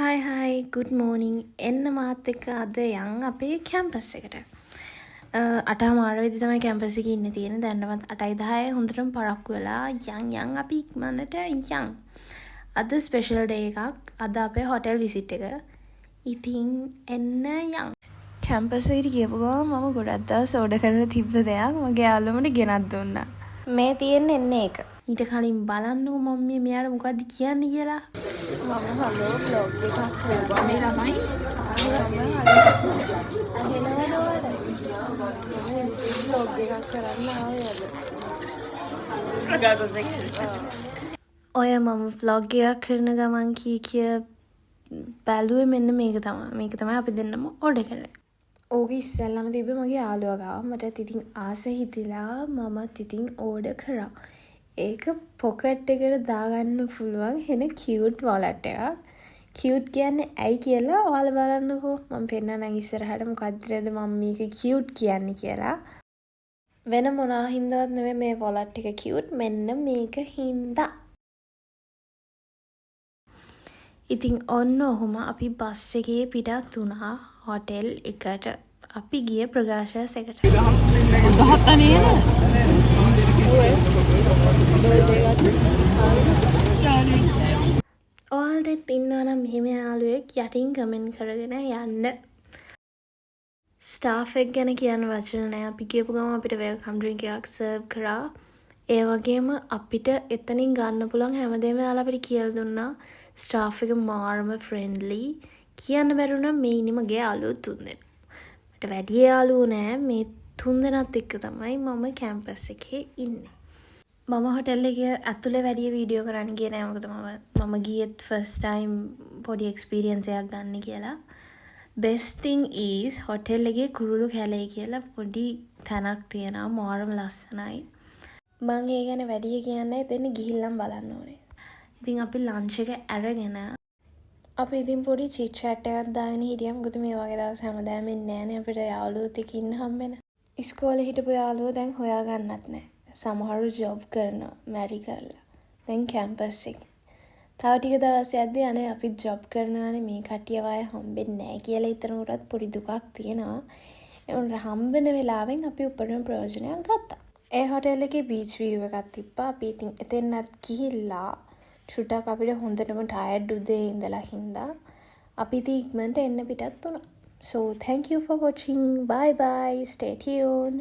Hi, good morning. එන්න මාත් එක්ක අද යන් අපේ කැම්පස් එකට. 8:00 වෙදි තමයි කැම්පස් එකේ ඉන්න තියෙන්නේ. දැන්නවත් 8:10 හොඳටම පරක්කු වෙලා යන් අපි ඉක්මනට යන්. අද ස්පෙෂල් ඩේ එකක්. අද අපේ හොටෙල් විසිට් එක. ඉතින් එන්න යන්. කැම්පස් එකට ගියපු ගමන් මම ගොඩක් දවස් ඕඩර් කරලා තිබ්බ දෙයක් මගේ යාළුවමට ගෙනත් දුන්නා. මේ තියෙන්නේ එන්න ඒක. ඊට කලින් බලන්නකො මම මෙයාට මොකද්ද කියන්නේ කියලා. මම හලෝ බ්ලොග් එකක් කරා. මේ ළමයි බ්ලොග් එකක් කරන්න ආවද? ඔය මම බ්ලොග් එකක් කරන ගමන් කිය බැලුවේ මෙන්න මේක තමයි. මේක තමයි අපි දෙන්නම ඕඩර් කරේ. ඕක ඉස්සෙල්ලාම තිබ්බේ මගේ යාළුවා ගාව. මටත් ඉතින් ආස හිතිලා මමත් ඉතින් ඕඩර් කරා. ඒක පොකට් එකට දාගන්න පුළුවන් හෙන කියුට් වොලට් එකක්. කියුට් කියන්නේ ඇයි කියලා ඔයාලා බලන්නකෝ. මම පෙන්නන්නම් ඉස්සරහට මොකද්ද මම මේක කියුට් කියන්නේ කියලා. වෙන මොනවා හින්දාවත් නෙමෙයි මේ වොලට් එක කියුට්. මෙන්න මේක හින්දා. ඉතින් ඔන්න ඔහොම අපි බස් එකේ පිටත් වුණා හොටෙල් එකට. අපි ගිය ප්‍රකාශස් එකට. ඔයාලට ඉන්නවා නම් මෙහෙම යාළුවෙක් යටින් කමෙන්ට් කරගෙන යන්න. ස්ටාෆ් එක ගැන කියන්න වචන නැහැ. අපි ගියපු ගමන් අපිට වෙල්කම් ඩ්‍රින්ක් එකක් සර්ව් කරා. ඒ වගේම අපිට එතනින් ගන්න පුළුවන් හැමදේම යාළුවා අපිට කියලා දුන්නා. ස්ටාෆ් එක මාරම ෆ්‍රෙන්ඩ්ලි. කියන්න බැරුණා මේ ඉන්නේ මගේ යාළුවෝ තුන්දෙනා. මට වැඩි යාළුවෝ නෑ. මේ තුන්දෙනාත් එක්ක තමයි මම කැම්පස් එකේ ඉන්නේ. මම හොටෙල් එකේ ඇතුලේ වැඩි වීඩියෝ කරන්න ගියේ නෑ. මොකද මම ගියෙත් ෆස්ට් ටයිම් පොඩි එක්ස්පීරියන්ස් එකක් ගන්න කියලා. best thing is හොටෙල් එකේ කුරුළු කැලේ කියලා පොඩි තැනක් තියෙනවා. මාරම ලස්සනයි. මම ඒ ගැන වැඩි කියන්නේ එතන ගිහිල්ලාම බලන්න ඕනේ. ඉතින් අපි ලන්ච් එක අරගෙන අපි ඉතින් පොඩි චිට් චැට් එකක් දාගෙන හිටියා. මොකද මේ වගේ දවස් හැමදාම එන්නේ නෑනේ අපිට යාළුවෝත් එක්ක ඉන්න හම්බෙන. ඉස්කෝලේ හිටපු යාළුවෝ දැන් හොයාගන්නත් නෑ. සමහරු ජොබ් කරනවා මැරි කරලා. දැන් කැම්පස් එකේ. තව ටික දවස් යද්දී අනේ අපි ජොබ් කරනවානේ මේ කට්ටියව අය හම්බෙන්නේ නැහැ කියලා හිතනකොටත් පොඩි දුකක් තියෙනවා. ඒ උන්ට හම්බෙන වෙලාවෙන් අපි උපරිම ප්‍රයෝජනයක් ගත්තා. ඒ හොටෙල් එකේ බීච් view එකක් තිබ්බා. අපි ඉතින් එතෙන්වත් ගිහිල්ලා චුට්ටක් අපිට හොඳටම ටයර්ඩ් උදේ ඉඳලා හින්දා අපි ඉතින් ඉක්මනට එන්න පිටත් වුණා. So thank you for watching. Bye bye. Stay tuned.